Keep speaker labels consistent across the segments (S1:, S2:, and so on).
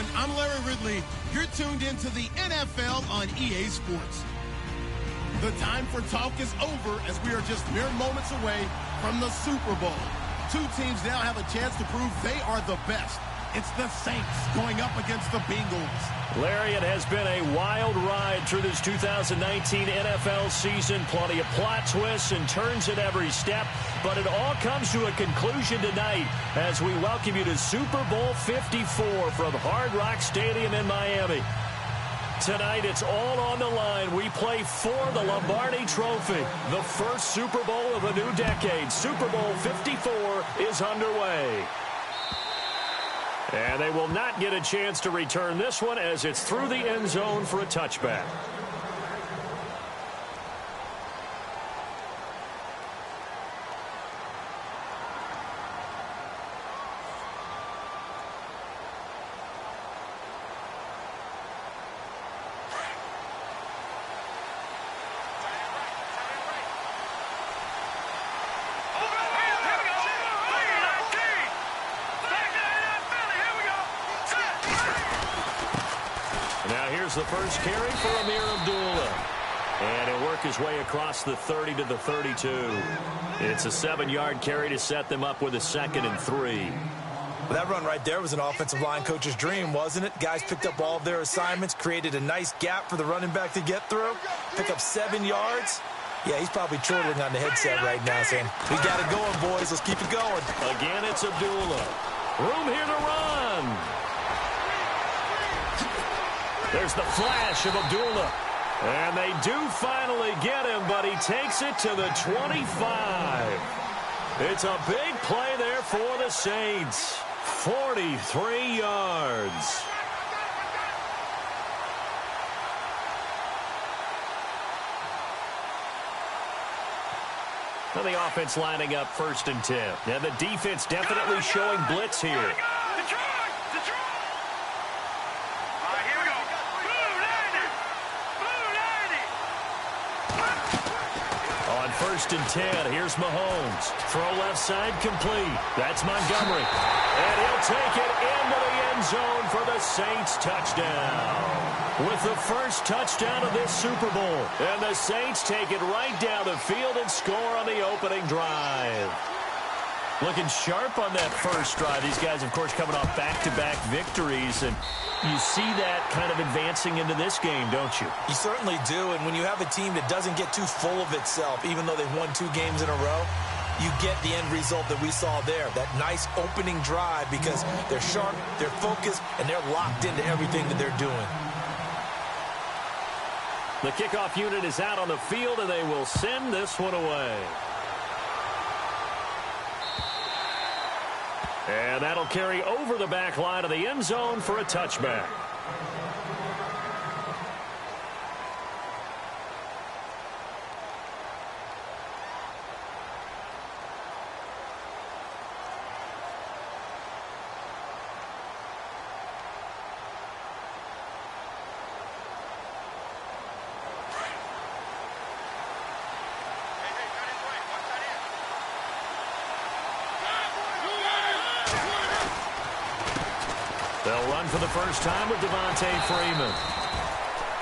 S1: everyone. I'm Larry Ridley. You're tuned into the NFL on EA Sports. The time for talk is over as we are just mere moments away from the Super Bowl. Two teams now have a chance to prove they are the best. It's the Saints going up against the Bengals.
S2: Larry, it has been a wild ride through this 2019 NFL season. Plenty of plot twists and turns at every step. But it all comes to a conclusion tonight as we welcome you to Super Bowl 54 from Hard Rock Stadium in Miami. Tonight, it's all on the line. We play for the Lombardi Trophy. The first Super Bowl of a new decade. Super Bowl 54 is underway. And they will not get a chance to return this one as it's through the end zone for a touchback. The first carry for Amir Abdullah. And he'll work his way across the 30 to the 32. It's a 7-yard carry to set them up with a 2nd and 3.
S3: Well, that run right there was an offensive line coach's dream, wasn't it? Guys picked up all of their assignments, created a nice gap for the running back to get through, pick up 7 yards. Yeah, he's probably chortling on the headset right now saying, we got it going, boys. Let's keep it going.
S2: Again, it's Abdullah. Room here to run. There's the flash of Abdullah. And they do finally get him, but he takes it to the 25. It's a big play there for the Saints. 43 yards. Now the offense lining up 1st and 10. Now the defense definitely showing blitz here. On 1st and 10, here's Mahomes. Throw left side complete. That's Montgomery. And he'll take it into the end zone for the Saints touchdown. With the first touchdown of this Super Bowl. And the Saints take it right down the field and score on the opening drive. Looking sharp on that first drive. These guys, of course, coming off back-to-back victories. And you see that kind of advancing into this game, don't you?
S3: You certainly do. And when you have a team that doesn't get too full of itself, even though they've won 2 games in a row, you get the end result that we saw there. That nice opening drive because they're sharp, they're focused, and they're locked into everything that they're doing.
S2: The kickoff unit is out on the field, and they will send this one away. And that'll carry over the back line of the end zone for a touchback. They'll run for the first time with Devontae Freeman.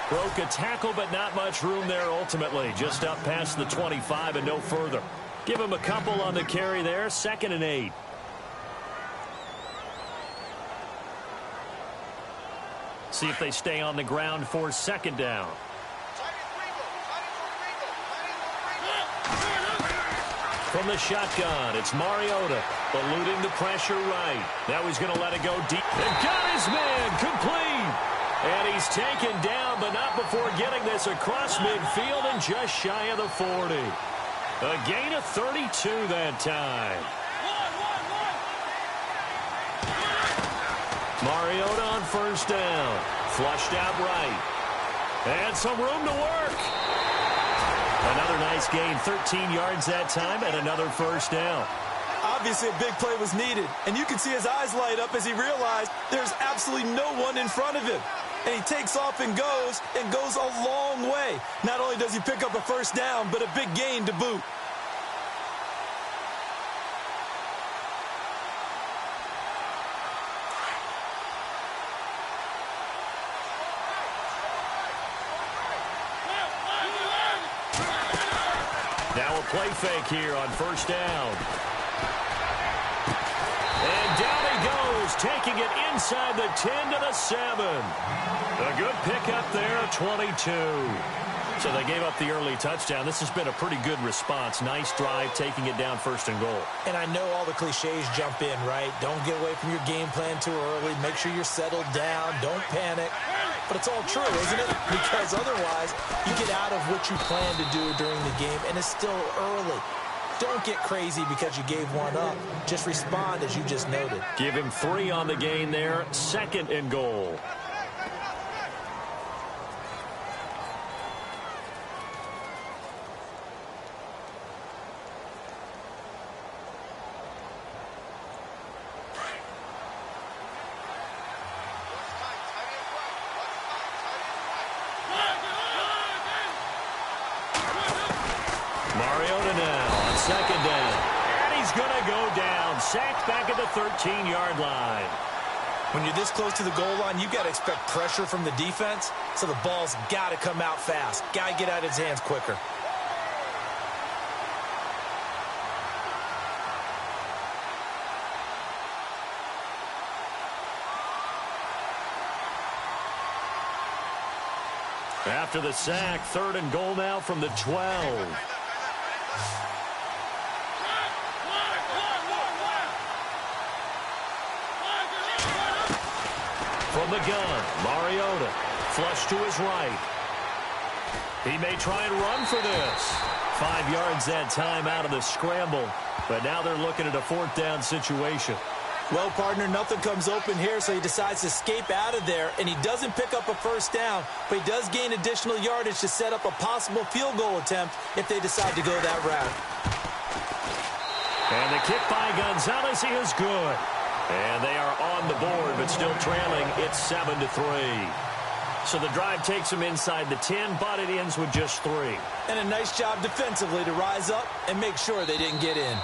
S2: Broke a tackle, but not much room there ultimately. Just up past the 25 and no further. Give him a couple on the carry there. 2nd and 8. See if they stay on the ground for 2nd down. From the shotgun, it's Mariota, eluding the pressure right. Now he's going to let it go deep. And got his man complete. And he's taken down, but not before getting this across midfield and just shy of the 40. A gain of 32 that time. Mariota on 1st down. Flushed out right. And some room to work. Another nice gain, 13 yards that time, and another 1st down.
S3: Obviously, a big play was needed, and you can see his eyes light up as he realized there's absolutely no one in front of him. And he takes off and goes a long way. Not only does he pick up a 1st down, but a big gain to boot.
S2: go play fake here on first down. And down he goes, taking it inside the 10 to the 7. A good pickup there, 22. So they gave up the early touchdown. This has been a pretty good response. Nice drive, taking it down first and goal.
S3: And I know all the cliches jump in, right? Don't get away from your game plan too early. Make sure you're settled down. Don't panic. But it's all true, isn't it? Because otherwise, you get out of what you plan to do during the game, and it's still early. Don't get crazy because you gave one up. Just respond as you just noted.
S2: Give him 3 on the gain there. Second and goal. Second down. And he's going to go down. Sacked back at the 13-yard line.
S3: When you're this close to the goal line, you've got to expect pressure from the defense, so the ball's got to come out fast. Got to get out of his hands quicker.
S2: After the sack, third and goal now from the 12. From the gun, Mariota, flush to his right. He may try and run for this. 5 yards that time out of the scramble, but now they're looking at a fourth down situation.
S3: Well, partner, nothing comes open here, so he decides to escape out of there, and he doesn't pick up a first down, but he does gain additional yardage to set up a possible field goal attempt if they decide to go that route.
S2: And the kick by Gonzalez, he is good. And they are on the board, but still trailing. It's 7-3. So the drive takes them inside the 10, but it ends with just 3.
S3: And a nice job defensively to rise up and make sure they didn't get in.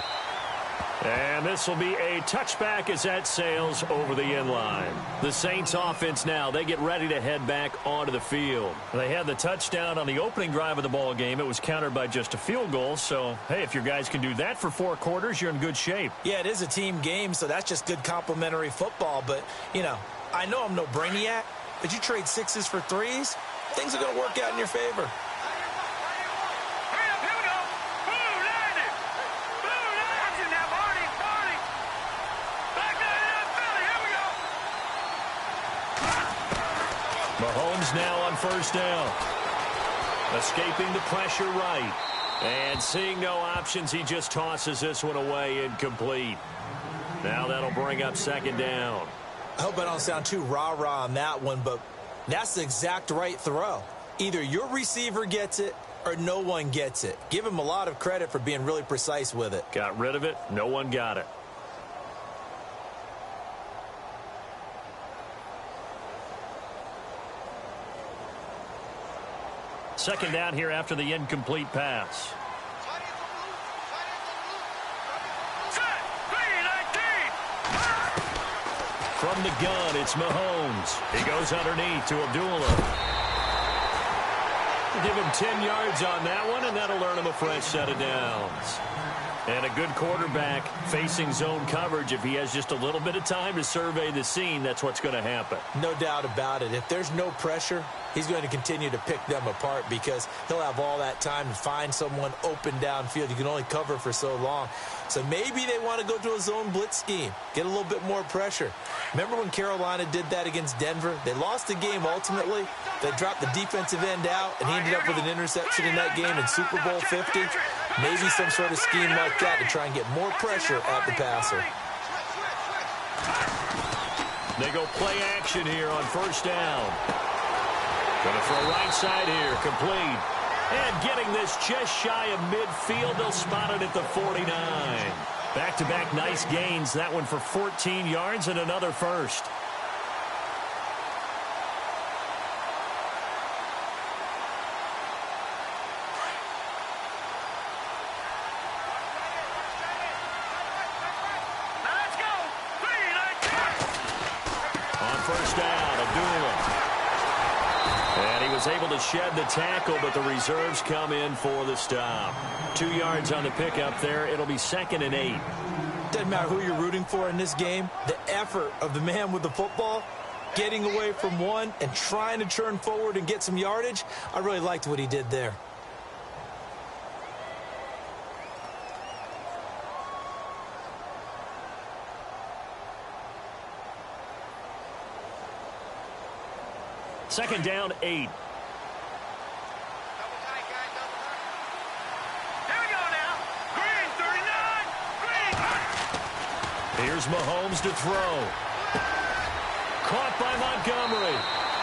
S2: And this will be a touchback as that sails over the end line. The Saints offense now, they get ready to head back onto the field. They had the touchdown on the opening drive of the ball game. It was countered by just a field goal. So, hey, if your guys can do that for 4 quarters, you're in good shape.
S3: Yeah, it is a team game, so that's just good complimentary football. But, you know, I know I'm no brainiac, but you trade 6s for 3s, things are going to work out in your favor.
S2: Mahomes now on first down. Escaping the pressure right. And seeing no options, he just tosses this one away incomplete. Now that'll bring up second down.
S3: I hope I don't sound too rah-rah on that one, but that's the exact right throw. Either your receiver gets it or no one gets it. Give him a lot of credit for being really precise with it.
S2: Got rid of it. No one got it. Second down here after the incomplete pass. From the gun, it's Mahomes. He goes underneath to Abdullah. Give him 10 yards on that one, and that'll earn him a fresh set of downs. And a good quarterback facing zone coverage. If he has just a little bit of time to survey the scene, that's what's going to happen.
S3: No doubt about it. If there's no pressure, he's going to continue to pick them apart because he'll have all that time to find someone open downfield. You can only cover for so long. So maybe they want to go to a zone blitz scheme, get a little bit more pressure. Remember when Carolina did that against Denver? They lost the game ultimately. They dropped the defensive end out, and he ended up with an interception in that game in Super Bowl 50. Maybe some sort of scheme like that to try and get more pressure at the passer.
S2: They go play action here on first down. Going to throw right side here, complete. And getting this just shy of midfield, they'll spot it at the 49. Back-to-back nice gains, that one for 14 yards and another first. On first down, Abdullah. And he was was able to shed the tackle, but the reserves come in for the stop. 2 yards on the pickup there. It'll be 2nd and 8.
S3: Doesn't matter who you're rooting for in this game. The effort of the man with the football, getting away from one and trying to turn forward and get some yardage, I really liked what he did there.
S2: Second down, 8.
S4: Here we go now. Green, 39. Green.
S2: Here's Mahomes to throw. Caught by Montgomery.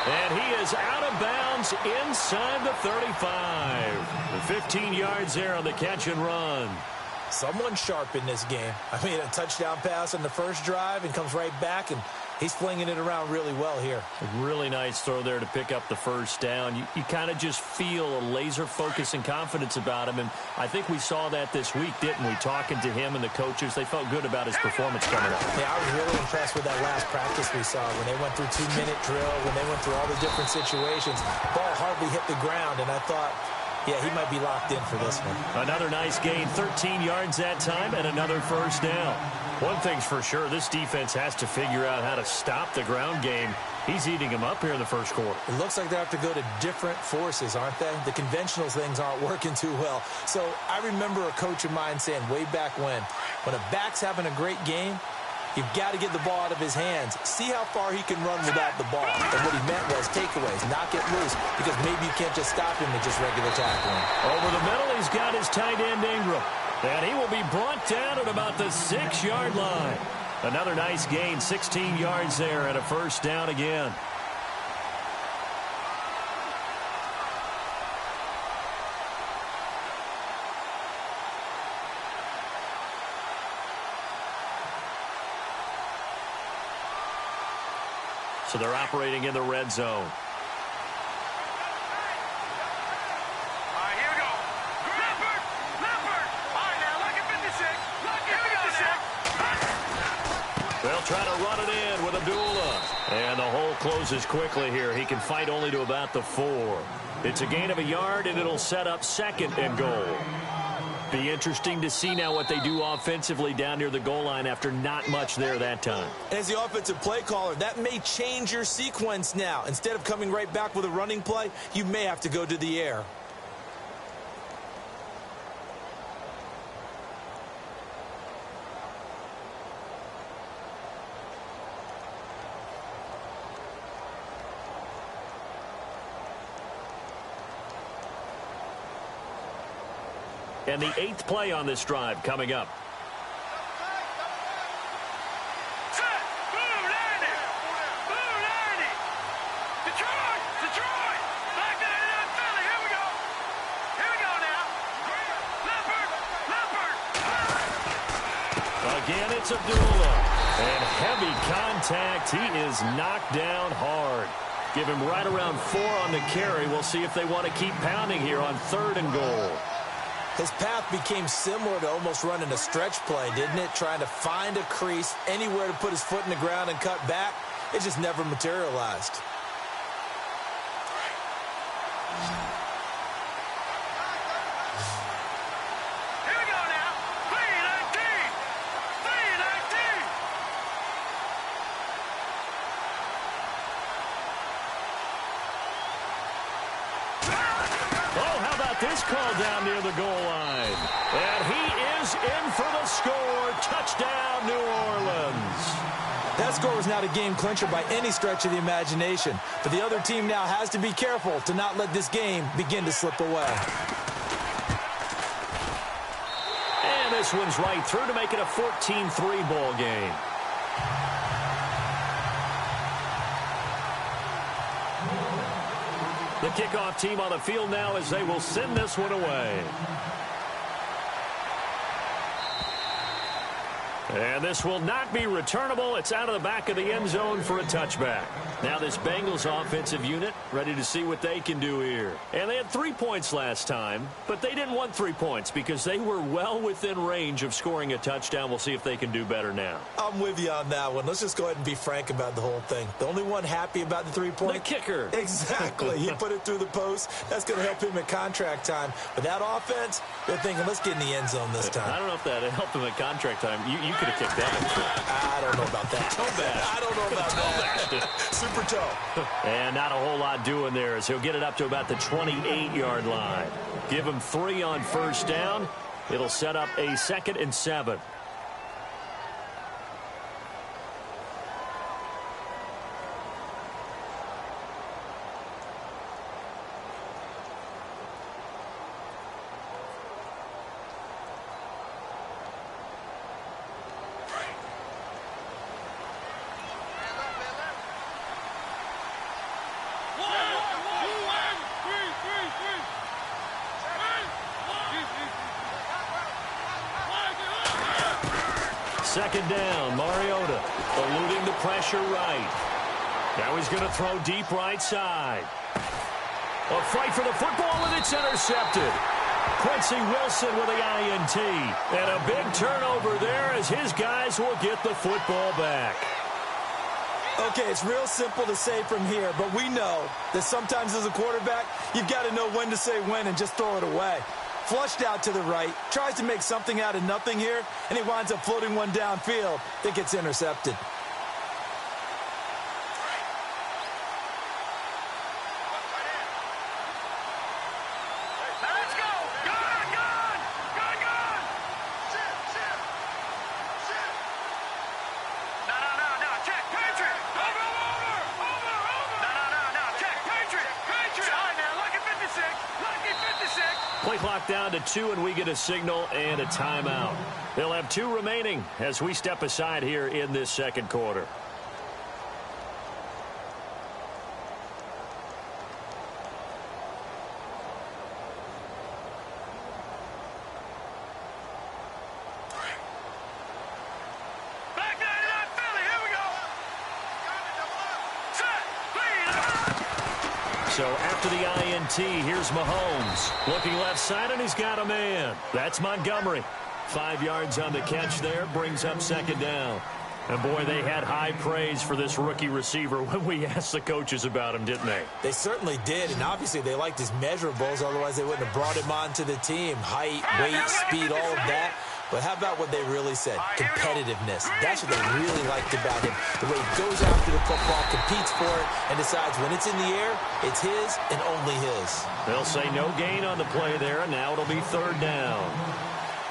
S2: And he is out of bounds inside the 35. The 15 yards there on the catch and run.
S3: Someone sharp in this game. I mean, a touchdown pass on the first drive and comes right back, and he's flinging it around really well here.
S2: A really nice throw there to pick up the first down. You kind of just feel a laser focus and confidence about him, and I think we saw that this week, didn't we? Talking to him and the coaches, they felt good about his performance coming up.
S3: Yeah, I was really impressed with that last practice we saw when they went through 2-minute drill, when they went through all the different situations. Ball hardly hit the ground, and I thought, yeah, he might be locked in for this one.
S2: Another nice gain, 13 yards that time, and another first down. One thing's for sure, this defense has to figure out how to stop the ground game. He's eating them up here in the first quarter.
S3: It looks like they have to go to different forces, aren't they? The conventional things aren't working too well. So I remember a coach of mine saying way back when a back's having a great game, you've got to get the ball out of his hands. See how far he can run without the ball. And what he meant was takeaways, knock it loose, because maybe you can't just stop him with just regular tackling.
S2: Over the middle, he's got his tight end Ingram. And he will be brought down at about the 6-yard line. Another nice gain, 16 yards there and a first down again. So they're operating in the red zone. They'll try to run it in with Abdullah. And the hole closes quickly here. He can fight only to about the 4. It's a gain of a yard, and it'll set up 2nd and goal. Be interesting to see now what they do offensively down near the goal line after not much there that time.
S3: As the offensive play caller, that may change your sequence now. Instead of coming right back with a running play, you may have to go to the air.
S2: And the 8th play on this drive coming up. Again, it's Abdullah. And heavy contact. He is knocked down hard. Give him right around 4 on the carry. We'll see if they want to keep pounding here on 3rd and goal.
S3: His path became similar to almost running a stretch play, didn't it? Trying to find a crease, anywhere to put his foot in the ground and cut back. It just never materialized.
S4: Here we go now. 3-19. 3-19.
S2: Oh, how about this call down near the goal line? And he is in for the score. Touchdown, New Orleans.
S3: That score was not a game clincher by any stretch of the imagination. But the other team now has to be careful to not let this game begin to slip away.
S2: And this one's right through to make it a 14-3 ball game. The kickoff team on the field now as they will send this one away. And this will not be returnable. It's out of the back of the end zone for a touchback. Now this Bengals offensive unit ready to see what they can do here. And they had 3 points last time, but they didn't want 3 points because they were well within range of scoring a touchdown. We'll see if they can do better now.
S3: I'm with you on that one. Let's just go ahead and be frank about the whole thing. The only one happy about the 3-point?
S2: The kicker.
S3: Exactly. He put it through the post. That's going to help him at contract time. But that offense, they're thinking, let's get in the end zone this time.
S2: I don't know if that helped him at contract time. You could have kicked that.
S3: I don't know about that.
S2: Toe bash.
S3: I don't know about that. Super toe.
S2: And not a whole lot doing there as he'll get it up to about the 28-yard line. Give him 3 on first down. It'll set up a 2nd and 7. Second down, Mariota eluding the pressure right. Now he's going to throw deep right side. A fight for the football, and it's intercepted. Quincy Wilson with the INT. And a big turnover there as his guys will get the football back.
S3: Okay, it's real simple to say from here, but we know that sometimes as a quarterback, you've got to know when to say when and just throw it away. Flushed out to the right, tries to make something out of nothing here, and he winds up floating one downfield that gets intercepted.
S4: Let's go! Gone! Gone! Gone! Gone! No. Check! Patriot! Over! No. Check! Patriot! All right, now, lucky 56! Lucky 56!
S2: Play clock down to 2, and we get a signal and a timeout. They'll have 2 remaining as we step aside here in this second quarter.
S4: Back there to that Philly! Here we go! Set! Lead!
S2: So after the INT, here's Mahomes. Looking left side, and he's got a man. That's Montgomery. 5 yards on the catch there, brings up second down. And, boy, they had high praise for this rookie receiver when we asked the coaches about him, didn't they?
S3: They certainly did, and obviously they liked his measurables, otherwise they wouldn't have brought him onto the team. Height, weight, speed, all of that. But how about what they really said? Competitiveness. That's what they really liked about him. The way he goes after the football, competes for it, and decides when it's in the air, it's his and only his.
S2: They'll say no gain on the play there, and now it'll be third down.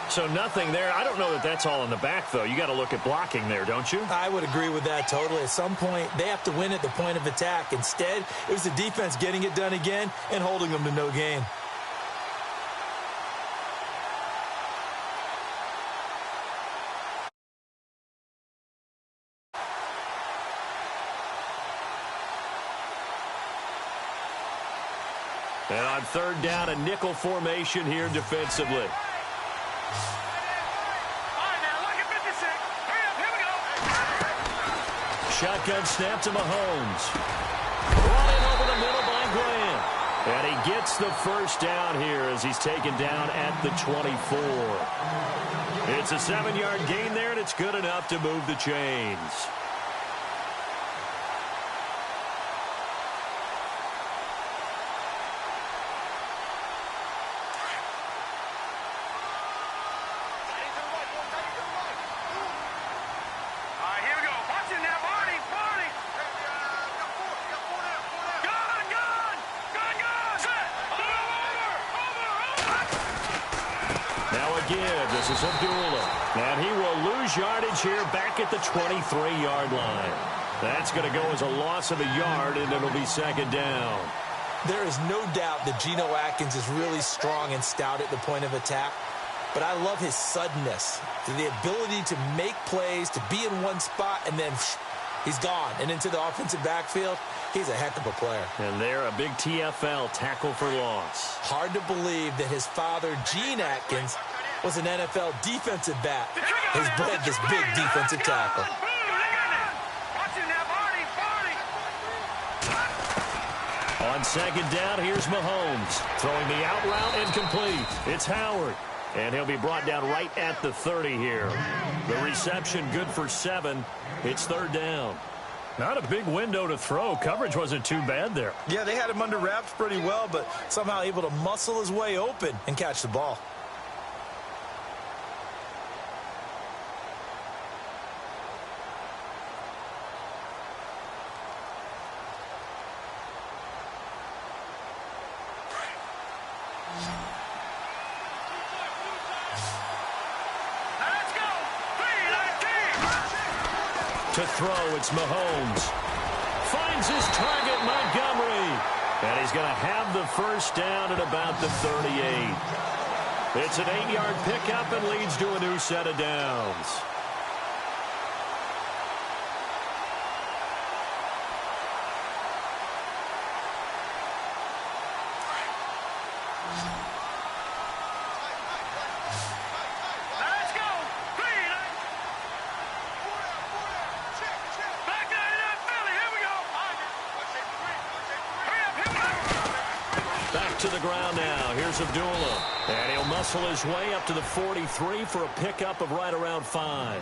S2: So nothing there. I don't know that that's all in the back, though. You got to look at blocking there, don't you?
S3: I would agree with that totally. At some point, they have to win at the point of attack. Instead, it was the defense getting it done again and holding them to no gain.
S2: And on third down, a nickel formation here defensively.
S4: All right, now, lucky 56! Hurry up, here we go!
S2: Shotgun snap to Mahomes. Brought in over the middle by Graham. And he gets the first down here as he's taken down at the 24. It's a 7-yard gain there, and it's good enough to move the chains. This is Abdullah. And he will lose yardage here back at the 23-yard line. That's going to go as a loss of a yard, and it'll be second down.
S3: There is no doubt that Geno Atkins is really strong and stout at the point of attack. But I love his suddenness, the ability to make plays, to be in one spot, and then he's gone. And into the offensive backfield, he's a heck of a player.
S2: And they're a big TFL, tackle for loss.
S3: Hard to believe that his father, Gene Atkins, was an NFL defensive back. He's bred this big defensive tackle.
S2: On second down, here's Mahomes. Throwing the out route incomplete. It's Howard. And he'll be brought down right at the 30 here. The reception good for 7. It's third down. Not a big window to throw. Coverage wasn't too bad there.
S3: Yeah, they had him under wraps pretty well, but somehow able to muscle his way open and catch the ball.
S2: To throw, it's Mahomes. Finds his target, Montgomery. And he's going to have the first down at about the 38. It's an 8-yard pickup and leads to a new set of downs. To the ground now. Here's Abdullah. And he'll muscle his way up to the 43 for a pickup of right around 5.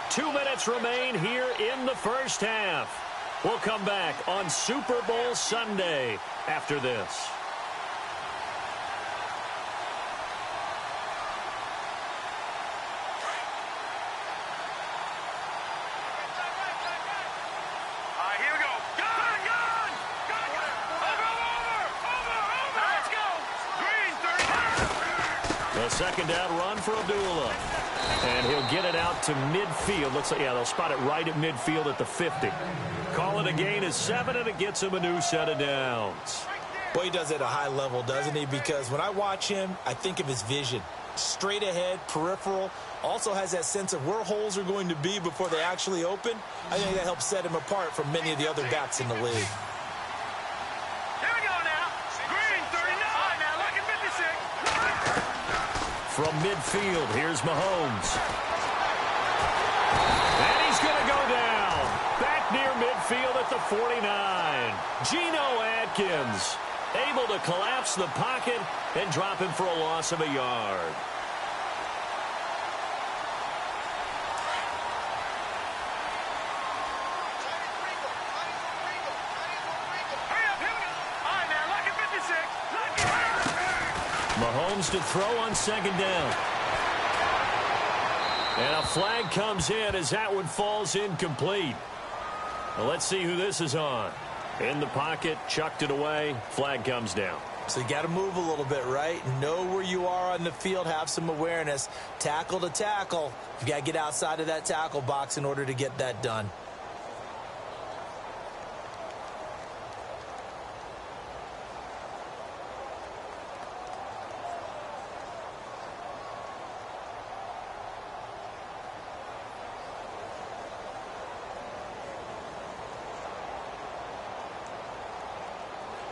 S2: Two minutes remain here in the first half. We'll come back on Super Bowl Sunday after this. A second down run for Abdullah. And he'll get it out to midfield. Looks like, yeah, they'll spot it right at midfield at the 50. Call it a gain of 7, and it gets him a new set of downs.
S3: Boy, he does it at a high level, doesn't he? Because when I watch him, I think of his vision. Straight ahead, peripheral. Also has that sense of where holes are going to be before they actually open. I think that helps set him apart from many of the other backs in the league.
S2: From midfield, here's Mahomes. And he's going to go down. Back near midfield at the 49. Geno Atkins able to collapse the pocket and drop him for a loss of a yard. Mahomes to throw on second down. And a flag comes in as that one falls incomplete. Well, let's see who this is on. In the pocket, chucked it away, flag comes down.
S3: So you got to move a little bit, right? Know where you are on the field, have some awareness. Tackle to tackle. You got to get outside of that tackle box in order to get that done.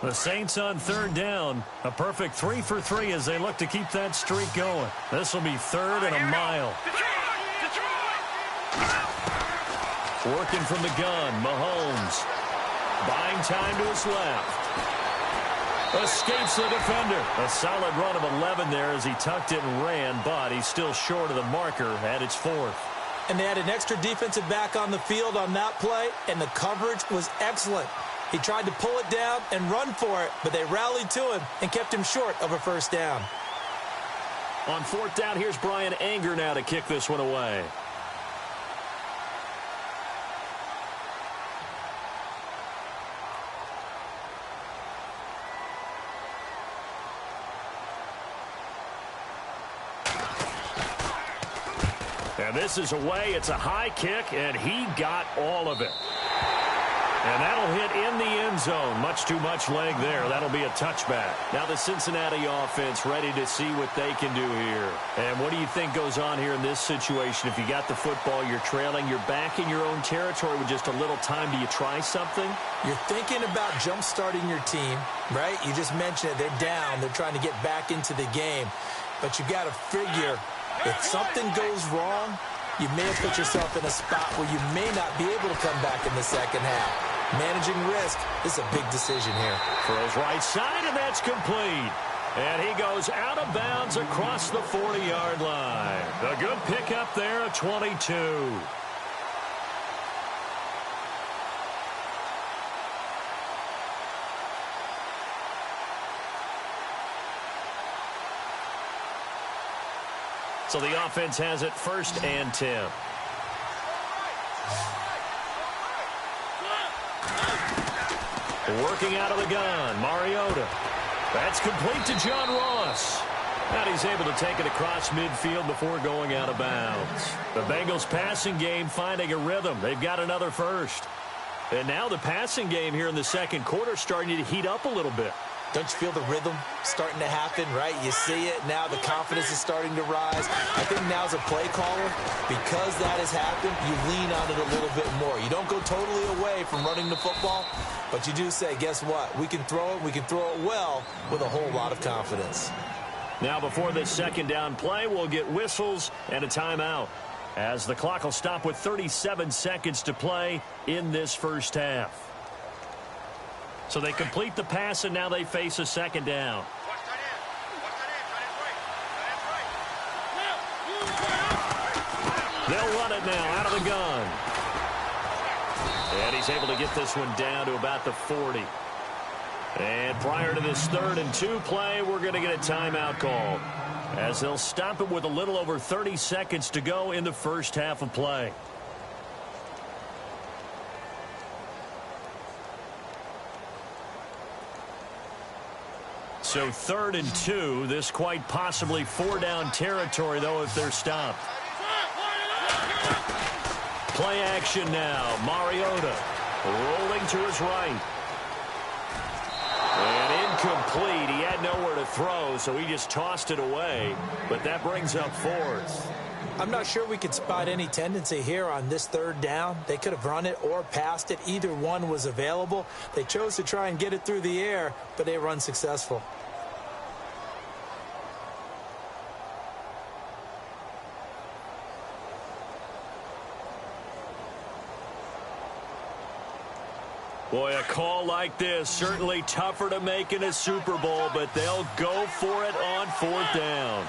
S2: The Saints on third down. A perfect 3 for 3 as they look to keep that streak going. This will be third and a mile. Working from the gun, Mahomes. Buying time to his left. Escapes the defender. A solid run of 11 there as he tucked it and ran, but he's still short of the marker at its 4th.
S3: And they had an extra defensive back on the field on that play, and the coverage was excellent. He tried to pull it down and run for it, but they rallied to him and kept him short of a first down.
S2: On fourth down, here's Brian Anger now to kick this one away. And this is away. It's a high kick, and he got all of it. And that'll hit in the end zone. Much too much leg there. That'll be a touchback. Now the Cincinnati offense ready to see what they can do here. And what do you think goes on here in this situation? If you got the football, you're trailing, you're back in your own territory with just a little time. Do you try something?
S3: You're thinking about jump-starting your team, right? You just mentioned it. They're down. They're trying to get back into the game. But you got to figure if something goes wrong, you may have put yourself in a spot where you may not be able to come back in the second half. Managing risk is a big decision here.
S2: Throws right side, and that's complete. And he goes out of bounds across the 40-yard line. A good pickup there at 22. So the offense has it 1st and 10. Working out of the gun, Mariota. That's complete to John Ross. And he's able to take it across midfield before going out of bounds. The Bengals passing game finding a rhythm. They've got another first. And now the passing game here in the second quarter starting to heat up a little bit.
S3: Don't you feel the rhythm starting to happen, right? You see it. Now the confidence is starting to rise. I think now as a play caller, because that has happened, you lean on it a little bit more. You don't go totally away from running the football, but you do say, guess what? We can throw it. We can throw it well with a whole lot of confidence.
S2: Now before this second down play, we'll get whistles and a timeout, as the clock will stop with 37 seconds to play in this first half. So they complete the pass, and now they face a second down. They'll run it now out of the gun. And he's able to get this one down to about the 40. And prior to this 3rd and 2 play, we're going to get a timeout call, as they'll stop it with a little over 30 seconds to go in the first half of play. So 3rd and 2, this quite possibly 4-down territory, though, if they're stopped. Play action now. Mariota rolling to his right. And incomplete. He had nowhere to throw, so he just tossed it away. But that brings up 4th.
S3: I'm not sure we could spot any tendency here on this 3rd down. They could have run it or passed it. Either one was available. They chose to try and get it through the air, but they were unsuccessful.
S2: Boy, a call like this, certainly tougher to make in a Super Bowl, but they'll go for it on 4th down.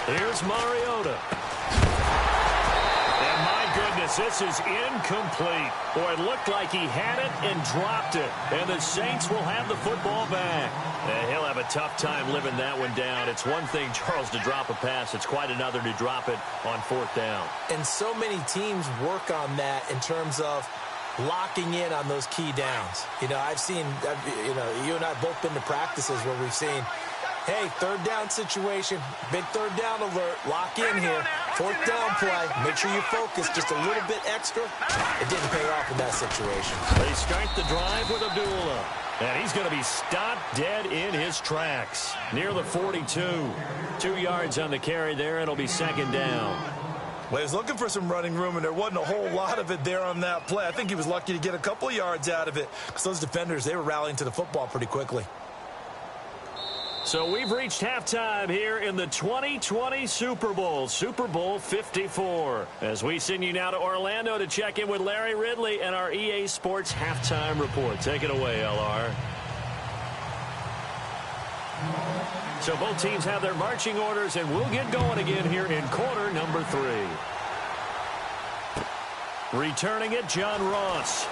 S2: Here's Mariota. And my goodness, this is incomplete. Boy, it looked like he had it and dropped it. And the Saints will have the football back. And he'll have a tough time living that one down. It's one thing, Charles, to drop a pass. It's quite another to drop it on 4th down.
S3: And so many teams work on that in terms of locking in on those key downs. You know, I've seen, you and I have both been to practices where we've seen, hey, 3rd down situation, big 3rd down alert, lock in here, 4th down play, make sure you focus just a little bit extra. It didn't pay off in that situation.
S2: They start the drive with Abdullah. And he's going to be stopped dead in his tracks near the 42. 2 yards on the carry there. It'll be 2nd down.
S3: Well, he was looking for some running room, and there wasn't a whole lot of it there on that play. I think he was lucky to get a couple of yards out of it, because those defenders, they were rallying to the football pretty quickly.
S2: So we've reached halftime here in the 2020 Super Bowl, Super Bowl 54. As we send you now to Orlando to check in with Larry Ridley and our EA Sports halftime report. Take it away, LR. So both teams have their marching orders, and we'll get going again here in quarter number 3. Returning it, John Ross.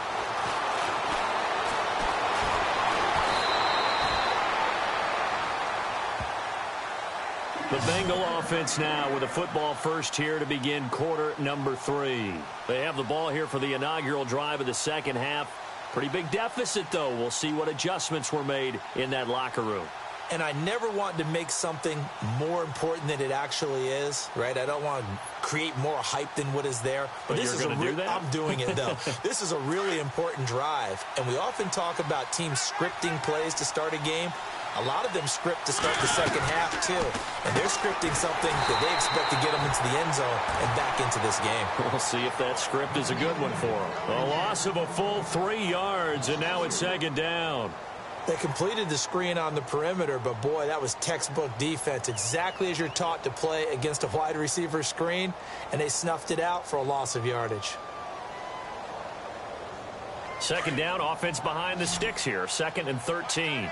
S2: The Bengal offense now with a football first here to begin quarter number 3. They have the ball here for the inaugural drive of the second half. Pretty big deficit, though. We'll see what adjustments were made in that locker room.
S3: And I never want to make something more important than it actually is, right? I don't want to create more hype than what is there.
S2: But
S3: this
S2: you're
S3: is
S2: going to do that?
S3: I'm doing it, though. This is a really important drive. And we often talk about teams scripting plays to start a game. A lot of them script to start the second half, too. And they're scripting something that they expect to get them into the end zone and back into this game.
S2: We'll see if that script is a good one for them. A loss of a full 3 yards, and now it's second down.
S3: They completed the screen on the perimeter, but, boy, that was textbook defense, exactly as you're taught to play against a wide receiver screen, and they snuffed it out for a loss of yardage.
S2: Second down, offense behind the sticks here, 2nd and 13.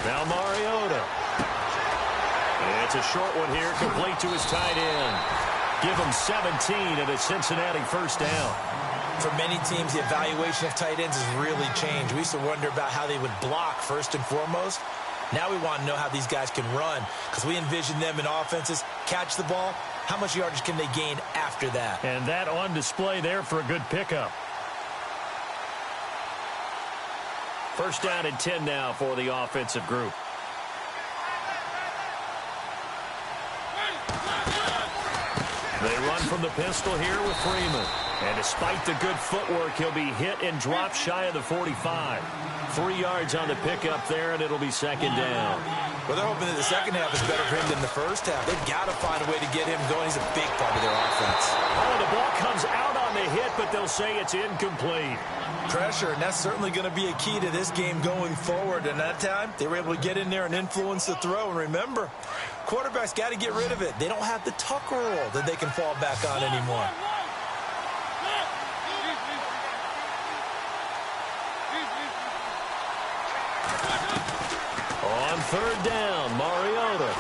S2: Now Mariota. It's a short one here, complete to his tight end. Give him 17 and a Cincinnati first down.
S3: For many teams, the evaluation of tight ends has really changed. We used to wonder about how they would block first and foremost. Now we want to know how these guys can run, because we envision them in offenses catch the ball. How much yardage can they gain after that?
S2: And that on display there for a good pickup. First down and 10 now for the offensive group. They run from the pistol here with Freeman. And despite the good footwork, he'll be hit and dropped shy of the 45. 3 yards on the pickup there, and it'll be second down.
S3: Well, they're hoping that the second half is better for him than the first half. They've got to find a way to get him going. He's a big part of their offense.
S2: Oh, the ball comes out on the hit, but they'll say it's incomplete.
S3: Pressure, and that's certainly going to be a key to this game going forward. And that time, they were able to get in there and influence the throw. And remember, quarterbacks got to get rid of it. They don't have the tuck rule that they can fall back on anymore.
S2: On third down, Mariota.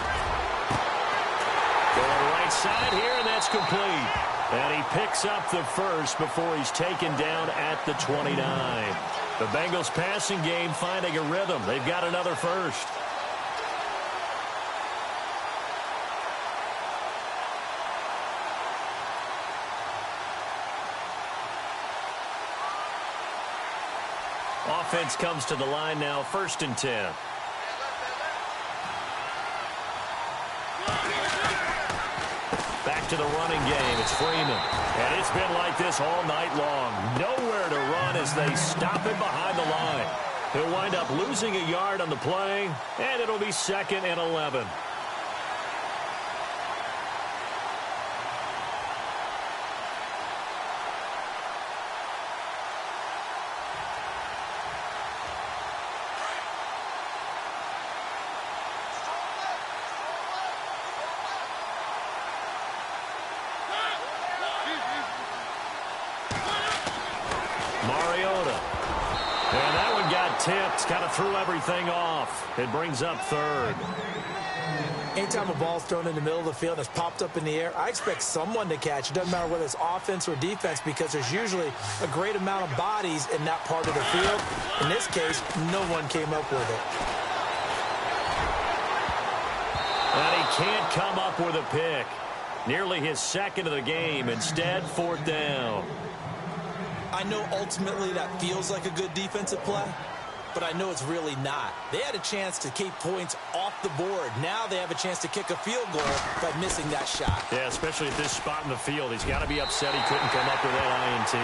S2: Going right side here, and that's complete. And he picks up the first before he's taken down at the 29. The Bengals passing game finding a rhythm. They've got another first. Offense comes to the line now, 1st and 10. Back to the running game. It's Freeman. And it's been like this all night long. Nowhere to run as they stop him behind the line. He'll wind up losing a yard on the play, and it'll be 2nd and 11. Mariota. And that one got tipped. Kind of threw everything off. It brings up 3rd.
S3: Anytime a ball's thrown in the middle of the field and it's popped up in the air, I expect someone to catch. It doesn't matter whether it's offense or defense, because there's usually a great amount of bodies in that part of the field. In this case, no one came up with it.
S2: And he can't come up with a pick. Nearly his 2nd of the game. Instead, 4th down.
S3: I know ultimately that feels like a good defensive play, but I know it's really not. They had a chance to keep points off the board. Now they have a chance to kick a field goal by missing that shot.
S2: Yeah, especially at this spot in the field. He's got to be upset he couldn't come up with that INT.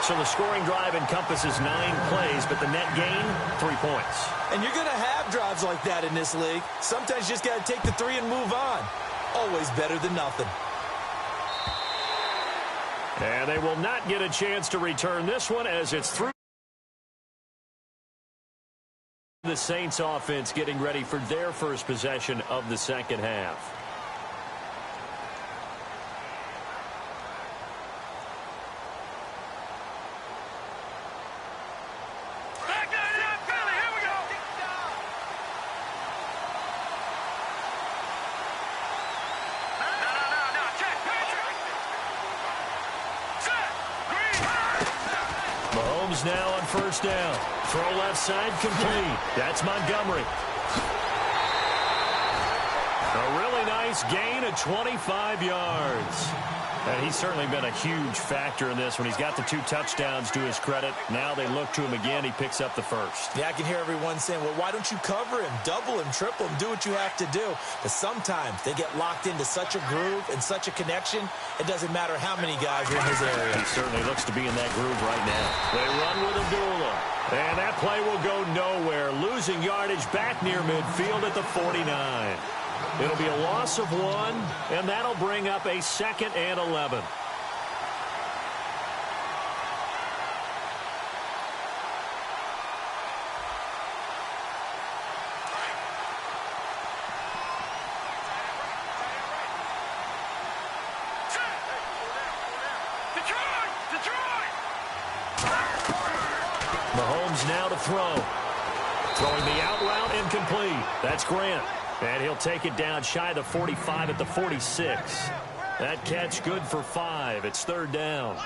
S2: So the scoring drive encompasses 9 plays, but the net gain, 3 points.
S3: And you're going to have drives like that in this league. Sometimes you just got to take the 3 and move on. Always better than nothing.
S2: And they will not get a chance to return this one as it's through. The Saints offense getting ready for their first possession of the second half. Now on first down. Throw left side complete. That's Montgomery. A really nice gain of 25 yards. And he's certainly been a huge factor in this when he's got the 2 touchdowns to his credit. Now they look to him again. He picks up the first.
S3: Yeah, I can hear everyone saying, well, why don't you cover him, double him, triple him, do what you have to do. But sometimes they get locked into such a groove and such a connection, it doesn't matter how many guys are in his area.
S2: He certainly looks to be in that groove right now. They run with Abdullah. And that play will go nowhere, losing yardage back near midfield at the 49. It'll be a loss of 1, and that'll bring up a 2nd and 11. Mahomes now to throw. Throwing the out route incomplete. That's Grant. And he'll take it down shy of the 45 at the 46. That catch good for 5. It's 3rd down.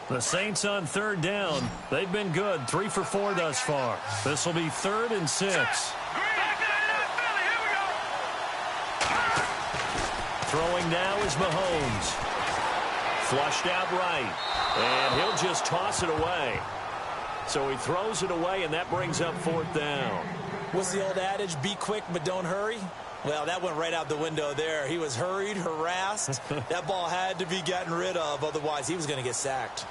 S2: The Saints on 3rd down. They've been good. 3 for 4 thus far. This will be 3rd and 6. Throwing now is Mahomes. Flushed out right. And he'll just toss it away. So he throws it away, and that brings up 4th down.
S3: What's the old adage? Be quick, but don't hurry. Well, that went right out the window there. He was hurried, harassed. That ball had to be gotten rid of. Otherwise, he was going to get sacked.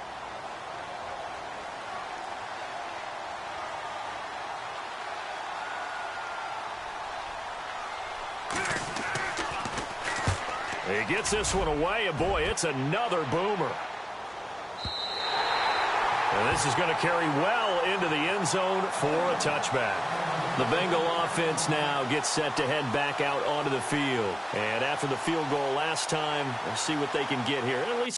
S2: He gets this one away, and boy, it's another boomer. And this is going to carry well into the end zone for a touchback. The Bengal offense now gets set to head back out onto the field. And after the field goal last time, we'll see what they can get here. At least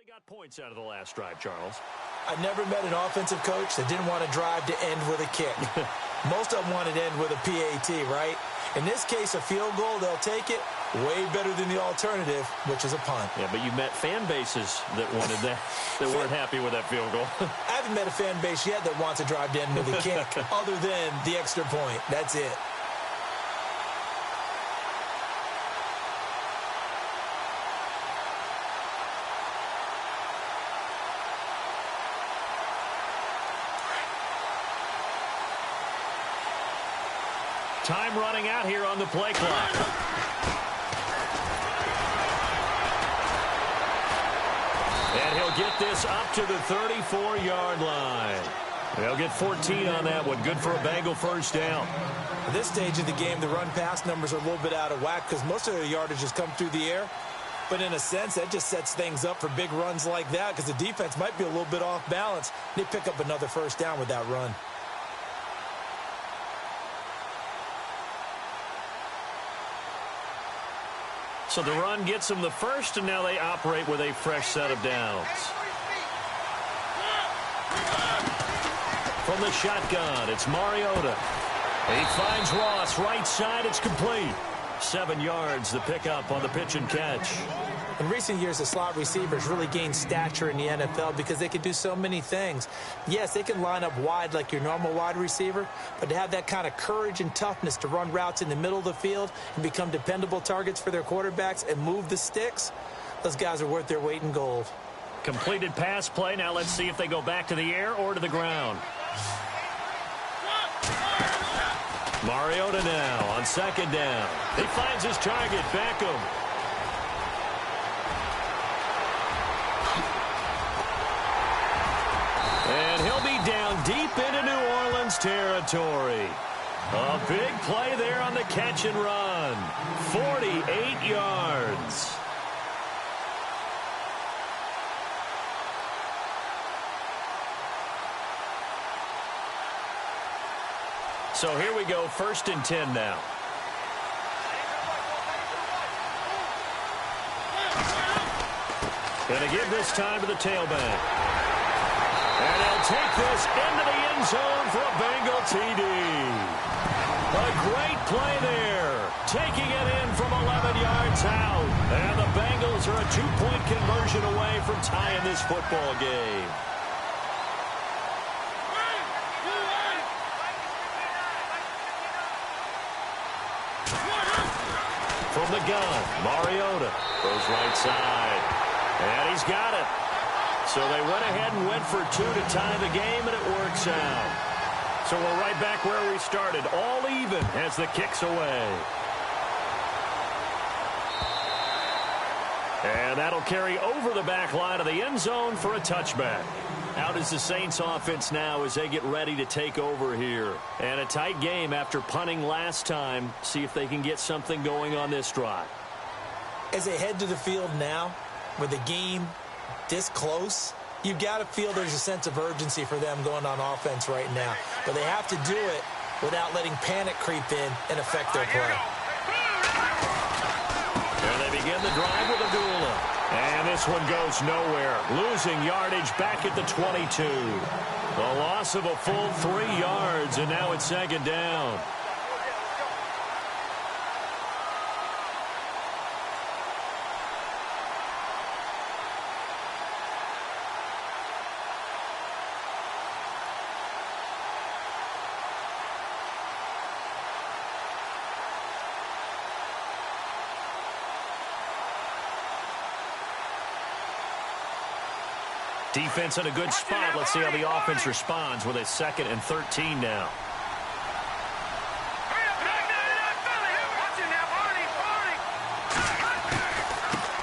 S2: they got points out of the last drive, Charles.
S3: I've never met an offensive coach that didn't want to drive to end with a kick. Most of them wanted to end with a PAT, right? In this case, a field goal, they'll take it way better than the alternative, which is a punt.
S2: Yeah, but you met fan bases that wanted that, that weren't happy with that field goal.
S3: I haven't met a fan base yet that wants to drive to end with a kick other than the extra point. That's it.
S2: Time running out here on the play clock. And he'll get this up to the 34-yard line. They'll get 14 on that one. Good for a Bengal first down.
S3: At this stage of the game, the run-pass numbers are a little bit out of whack because most of their yardage has come through the air. But in a sense, that just sets things up for big runs like that because the defense might be a little bit off balance. They pick up another first down with that run.
S2: So the run gets them the first, and now they operate with a fresh set of downs. From the shotgun, it's Mariota. He finds Ross right side. It's complete. 7 yards, the pickup on the pitch and catch.
S3: In recent years, the slot receivers really gained stature in the NFL because they can do so many things. Yes, they can line up wide like your normal wide receiver, but to have that kind of courage and toughness to run routes in the middle of the field and become dependable targets for their quarterbacks and move the sticks, those guys are worth their weight in gold.
S2: Completed pass play. Now let's see if they go back to the air or to the ground. Mariota now on second down. He finds his target, Beckham. And he'll be down deep into New Orleans territory. A big play there on the catch and run. 48 yards. So here we go, 1st and 10 now. Going to give this time to the tailback. And he'll take this into the end zone for a Bengal TD. A great play there. Taking it in from 11 yards out. And the Bengals are a 2-point conversion away from tying this football game. From the gun, Mariota goes right side. And he's got it. So they went ahead and went for 2 to tie the game, and it works out. So we're right back where we started, all even as the kick's away. And that'll carry over the back line of the end zone for a touchback. Out is the Saints offense now as they get ready to take over here. And a tight game after punting last time. See if they can get something going on this drive.
S3: As they head to the field now, with the game this close, you've got to feel there's a sense of urgency for them going on offense right now. But they have to do it without letting panic creep in and affect their play.
S2: And they begin the drive with Abdullah. And this one goes nowhere. Losing yardage back at the 22. A loss of a full 3 yards, and now it's 2nd down. Defense in a good spot. Let's see how the offense responds with a 2nd and 13 now.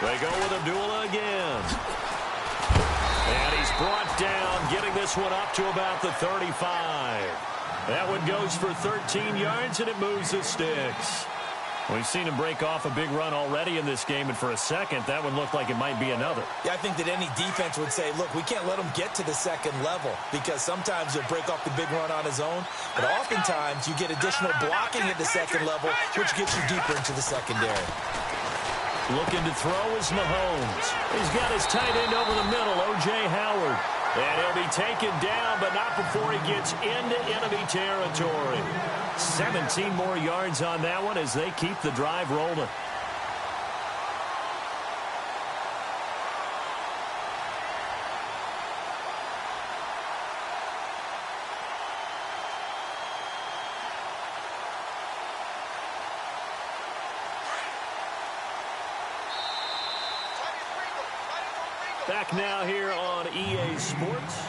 S2: They go with Abdullah again. And he's brought down, getting this one up to about the 35. That one goes for 13 yards, and it moves the sticks. We've seen him break off a big run already in this game, and for a second, that one looked like it might be another.
S3: Yeah, I think that any defense would say, look, we can't let him get to the 2nd level, because sometimes he'll break off the big run on his own, but oftentimes you get additional blocking at the 2nd level, which gets you deeper into the secondary.
S2: Looking to throw is Mahomes. He's got his tight end over the middle, O.J. Howard. And he'll be taken down, but not before he gets into enemy territory. 17 more yards on that one as they keep the drive rolling. Back now here on EA Sports.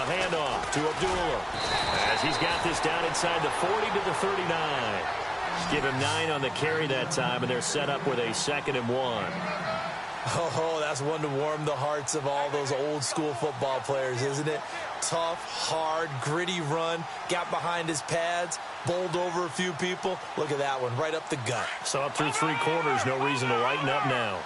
S2: Handoff to Abdullah as he's got this down inside the 40 to the 39. Just give him 9 on the carry that time, and they're set up with a 2nd and 1.
S3: Oh, that's one to warm the hearts of all those old school football players, isn't it? Tough, hard, gritty run, got behind his pads, bowled over a few people. Look at that one, right up the gut.
S2: So up through 3 quarters, no reason to lighten up now.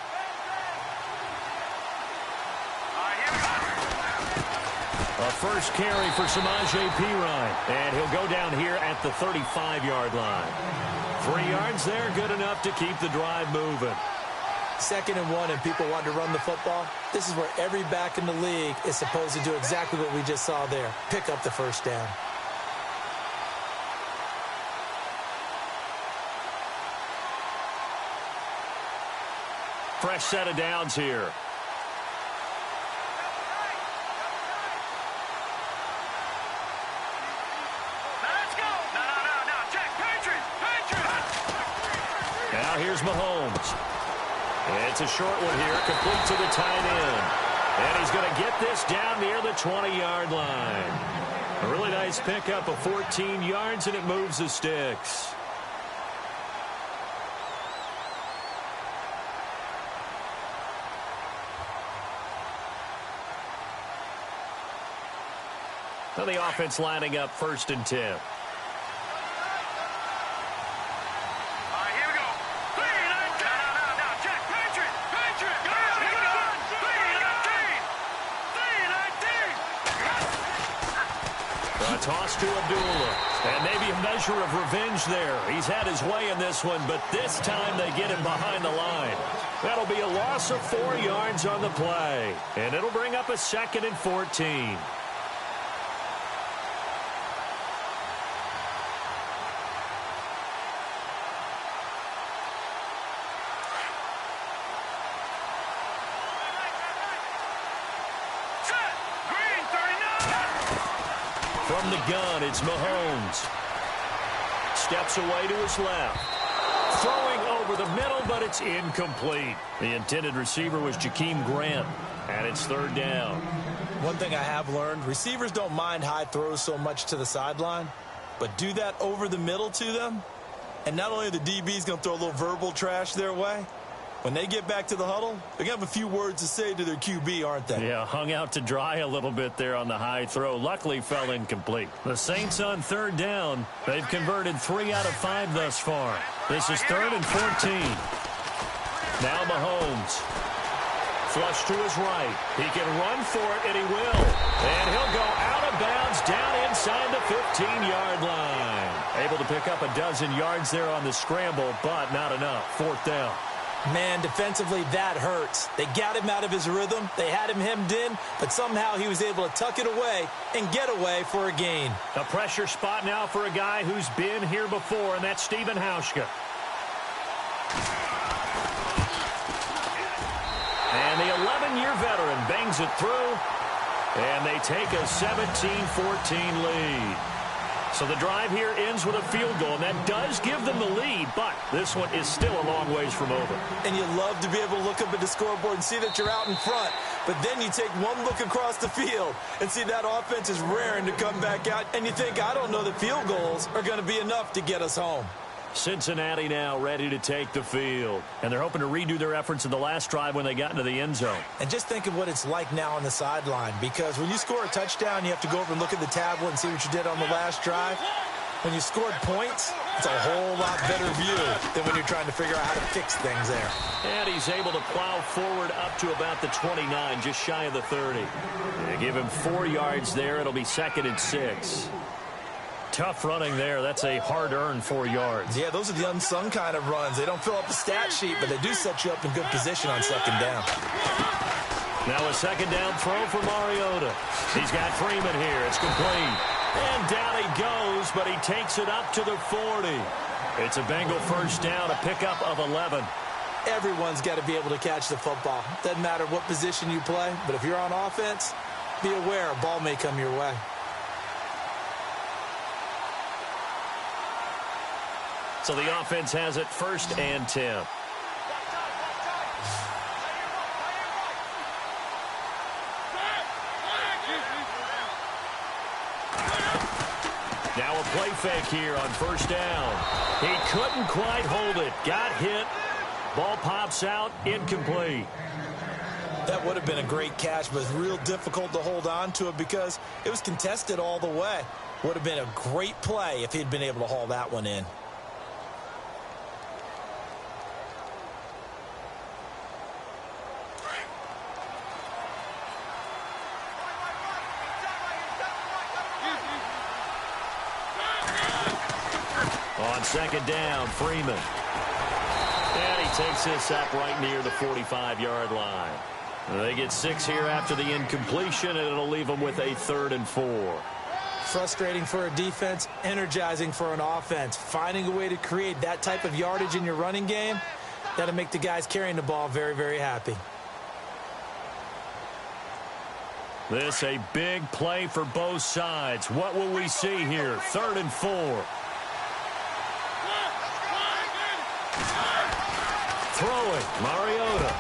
S2: A first carry for Samaje Perine, and he'll go down here at the 35-yard line. 3 yards there, good enough to keep the drive moving.
S3: 2nd and 1, and people want to run the football. This is where every back in the league is supposed to do exactly what we just saw there. Pick up the first down.
S2: Fresh set of downs here. Now here's Mahomes. It's a short one here, complete to the tight end. And he's going to get this down near the 20-yard line. A really nice pickup of 14 yards, and it moves the sticks. So the offense lining up 1st and 10. Toss to Abdullah. And maybe a measure of revenge there. He's had his way in this one, but this time they get him behind the line. That'll be a loss of 4 yards on the play. And it'll bring up a 2nd and 14. From the gun, it's Mahomes. Steps away to his left. Throwing over the middle, but it's incomplete. The intended receiver was Jakeem Grant, and it's 3rd down.
S3: One thing I have learned, receivers don't mind high throws so much to the sideline, but do that over the middle to them, and not only are the DBs going to throw a little verbal trash their way, when they get back to the huddle, they're going to have a few words to say to their QB, aren't they?
S2: Yeah, hung out to dry a little bit there on the high throw. Luckily, fell incomplete. The Saints on 3rd down. They've converted 3 out of 5 thus far. This is 3rd and 14. Now Mahomes. Flush to his right. He can run for it, and he will. And he'll go out of bounds down inside the 15-yard line. Able to pick up a dozen yards there on the scramble, but not enough. 4th down.
S3: Man, defensively, that hurts. They got him out of his rhythm. They had him hemmed in, but somehow he was able to tuck it away and get away for a gain.
S2: A pressure spot now for a guy who's been here before, and that's Stephen Hauschka. And the 11-year veteran bangs it through, and they take a 17-14 lead. So the drive here ends with a field goal, and that does give them the lead, but this one is still a long ways from over.
S3: And you love to be able to look up at the scoreboard and see that you're out in front, but then you take one look across the field and see that offense is raring to come back out, and you think, I don't know that field goals are going to be enough to get us home.
S2: Cincinnati now ready to take the field, and they're hoping to redo their efforts in the last drive when they got into the end zone.
S3: And just think of what it's like now on the sideline, because when you score a touchdown, you have to go over and look at the tablet and see what you did on the last drive. When you scored points, it's a whole lot better view than when you're trying to figure out how to fix things there.
S2: And he's able to plow forward up to about the 29, just shy of the 30. They give him 4 yards there. It'll be 2nd and 6. Tough running there. That's a hard-earned 4 yards.
S3: Yeah, those are the unsung kind of runs. They don't fill up the stat sheet, but they do set you up in good position on 2nd down.
S2: Now a 2nd down throw for Mariota. He's got Freeman here. It's complete. And down he goes, but he takes it up to the 40. It's a Bengal 1st down, a pickup of 11.
S3: Everyone's got to be able to catch the football. Doesn't matter what position you play, but if you're on offense, be aware a ball may come your way.
S2: So the offense has it 1st and 10. Now a play fake here on 1st down. He couldn't quite hold it. Got hit. Ball pops out. Incomplete.
S3: That would have been a great catch, but it's real difficult to hold on to it because it was contested all the way. Would have been a great play if he'd been able to haul that one in.
S2: On 2nd down, Freeman. And he takes this up right near the 45-yard line. They get 6 here after the incompletion, and it'll leave them with a 3rd and 4.
S3: Frustrating for a defense, energizing for an offense. Finding a way to create that type of yardage in your running game, that'll make the guys carrying the ball very, very happy.
S2: This a big play for both sides. What will we see here? 3rd and 4. Throwing, Mariota.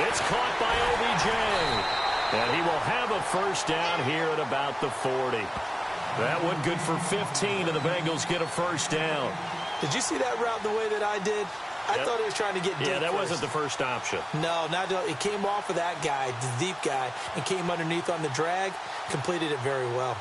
S2: It's caught by OBJ. And he will have a first down here at about the 40. That one good for 15, and the Bengals get a first down.
S3: Did you see that route the way that I did? I thought he was trying to get deep.
S2: Yeah, that
S3: first.
S2: wasn't the first option.
S3: No, it came off of that guy, the deep guy, and came underneath on the drag, completed it very well.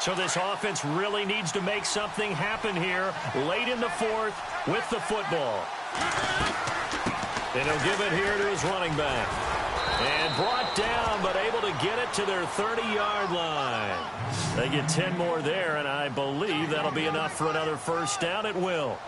S2: So this offense really needs to make something happen here late in the fourth with the football. And he'll give it here to his running back. And brought down, but able to get it to their 30-yard line. They get 10 more there, and I believe that'll be enough for another first down. It will.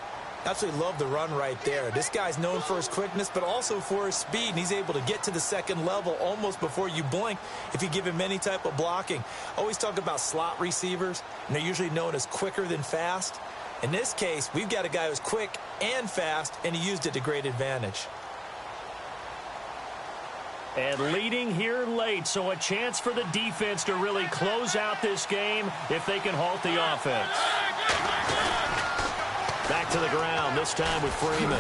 S3: Absolutely love the run right there. This guy's known for his quickness, but also for his speed, and he's able to get to the second level almost before you blink if you give him any type of blocking. Always talk about slot receivers, and they're usually known as quicker than fast. In this case, we've got a guy who's quick and fast, and he used it to great advantage.
S2: And leading here late, so a chance for the defense to really close out this game if they can halt the offense. Back to the ground, this time with Freeman.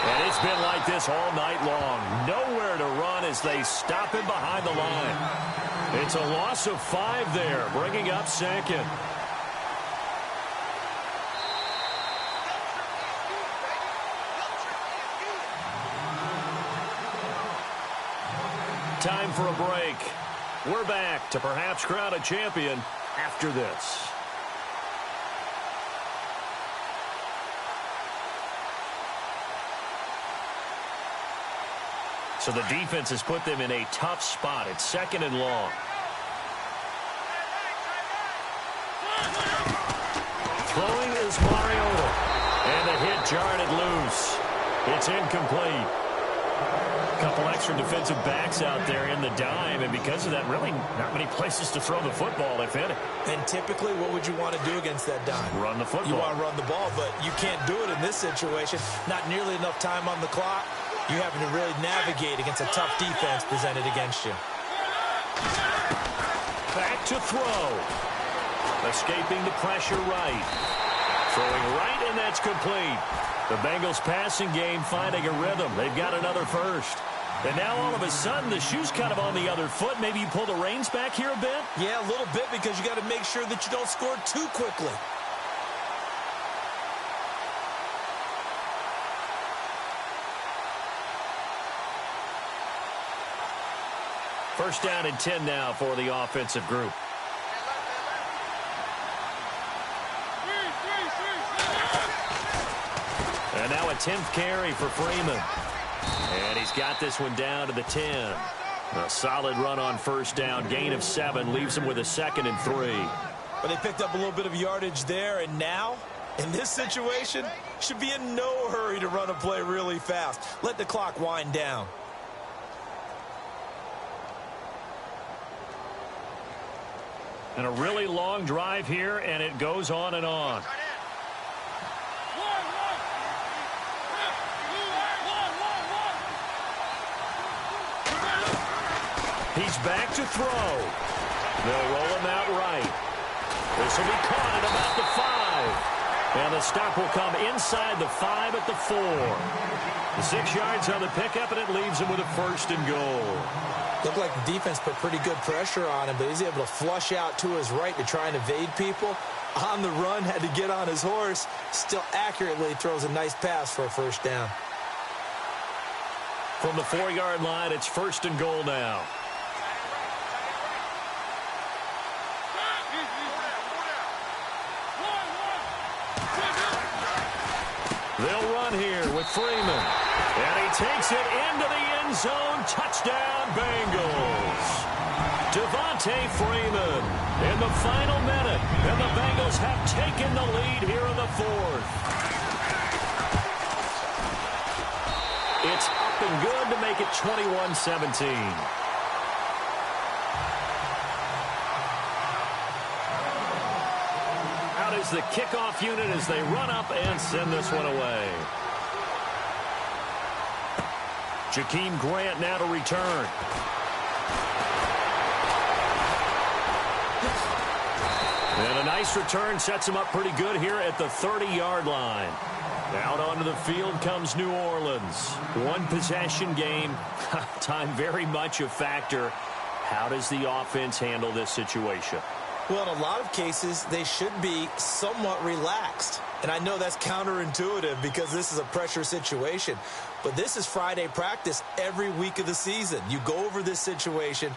S2: And it's been like this all night long. Nowhere to run as they stop him behind the line. It's a loss of 5 there, bringing up second. Time for a break. We're back to perhaps crown a champion after this. So the defense has put them in a tough spot. It's second and long. Throwing is Mariota. And the hit jarred it loose. It's incomplete. A couple extra defensive backs out there in the dime, and because of that, really not many places to throw the football, if any.
S3: And typically, what would you want to do against that dime?
S2: Run the football.
S3: You want to run the ball, but you can't do it in this situation. Not nearly enough time on the clock. You're having to really navigate against a tough defense presented against you.
S2: Back to throw. Escaping the pressure right. Throwing right, and that's complete. The Bengals passing game finding a rhythm. They've got another first. And now all of a sudden the shoe's kind of on the other foot. Maybe you pull the reins back here a bit?
S3: Yeah, a little bit, because you got to make sure that you don't score too quickly.
S2: First down and 10 now for the offensive group. And now a 10th carry for Freeman. And he's got this one down to the 10. A solid run on first down. Gain of 7 leaves him with a 2nd and 3.
S3: But they picked up a little bit of yardage there, and now, in this situation, should be in no hurry to run a play really fast. Let the clock wind down.
S2: And a really long drive here, and it goes on and on. He's back to throw. They'll roll him out right. This will be caught at about the 5. And the stop will come inside the 5 at the 4. The 6 yards on the pickup, and it leaves him with a first and goal.
S3: Looked like the defense put pretty good pressure on him, but he's able to flush out to his right to try and evade people. On the run, had to get on his horse. Still accurately throws a nice pass for a first down.
S2: From the 4-yard line, it's first and goal now. They'll run here with Freeman. And he takes it into the end zone. Touchdown, Bengals. Devontae Freeman in the final minute. And the Bengals have taken the lead here in the 4th. It's up and good to make it 21-17. Is the kickoff unit as they run up and send this one away. Jakeem Grant now to return. And a nice return sets him up pretty good here at the 30-yard line. Out onto the field comes New Orleans. One possession game. Time very much a factor. How does the offense handle this situation?
S3: Well, in a lot of cases, they should be somewhat relaxed. And I know that's counterintuitive because this is a pressure situation. But this is Friday practice every week of the season. You go over this situation,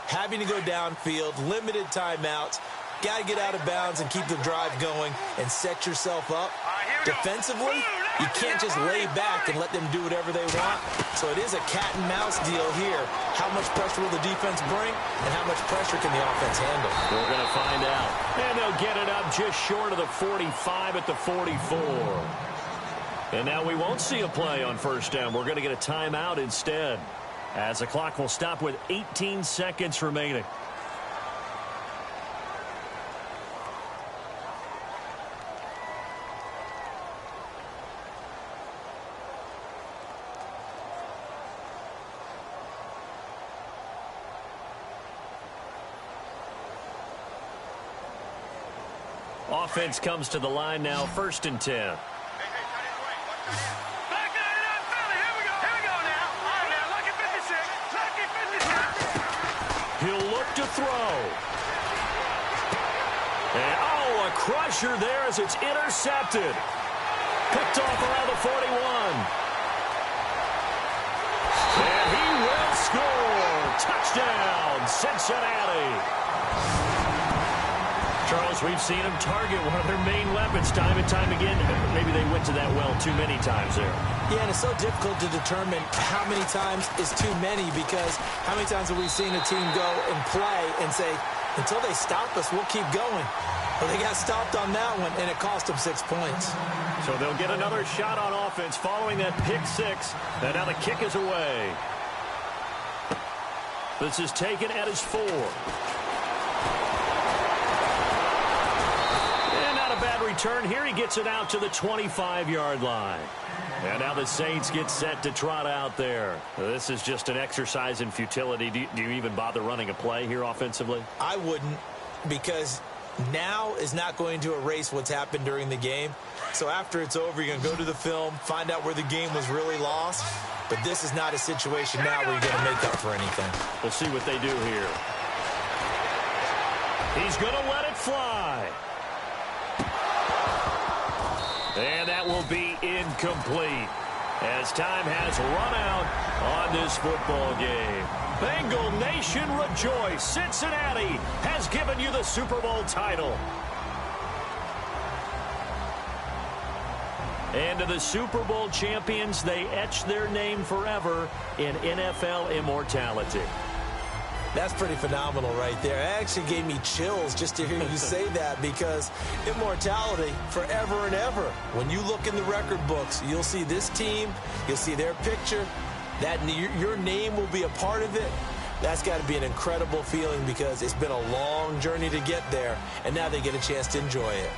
S3: having to go downfield, limited timeouts. Got to get out of bounds and keep the drive going and set yourself up. Defensively, you can't just lay back and let them do whatever they want. So it is a cat and mouse deal here. How much pressure will the defense bring and how much pressure can the offense handle?
S2: We're going to find out. And they'll get it up just short of the 45 at the 44. And now we won't see a play on first down. We're going to get a timeout instead, as the clock will stop with 18 seconds remaining. Offense comes to the line now, 1st and 10. He'll look to throw. And, oh, a crusher there as it's intercepted. Picked off around the 41. And he will score. Touchdown, Cincinnati. Charles, we've seen him target one of their main weapons time and time again. Maybe they went to that well too many times there.
S3: Yeah, and it's so difficult to determine how many times is too many because how many times have we seen a team go and play and say, until they stop us, we'll keep going. Well, they got stopped on that one, and it cost them 6 points.
S2: So they'll get another shot on offense following that pick six. And now the kick is away. This is taken at his 4. Bad return here. He gets it out to the 25-yard line. And now the Saints get set to trot out there. This is just an exercise in futility. Do you even bother running a play here offensively?
S3: I wouldn't, because now is not going to erase what's happened during the game. So after it's over, you're going to go to the film, find out where the game was really lost. But this is not a situation now where you're going to make up for anything.
S2: We'll see what they do here. He's going to let it fly. And that will be incomplete as time has run out on this football game. Bengal Nation rejoice. Cincinnati has given you the Super Bowl title. And to the Super Bowl champions, they etch their name forever in NFL immortality.
S3: That's pretty phenomenal right there. It actually gave me chills just to hear you say that because immortality forever and ever. When you look in the record books, you'll see this team, you'll see their picture, that your name will be a part of it. That's got to be an incredible feeling because it's been a long journey to get there, and now they get a chance to enjoy it.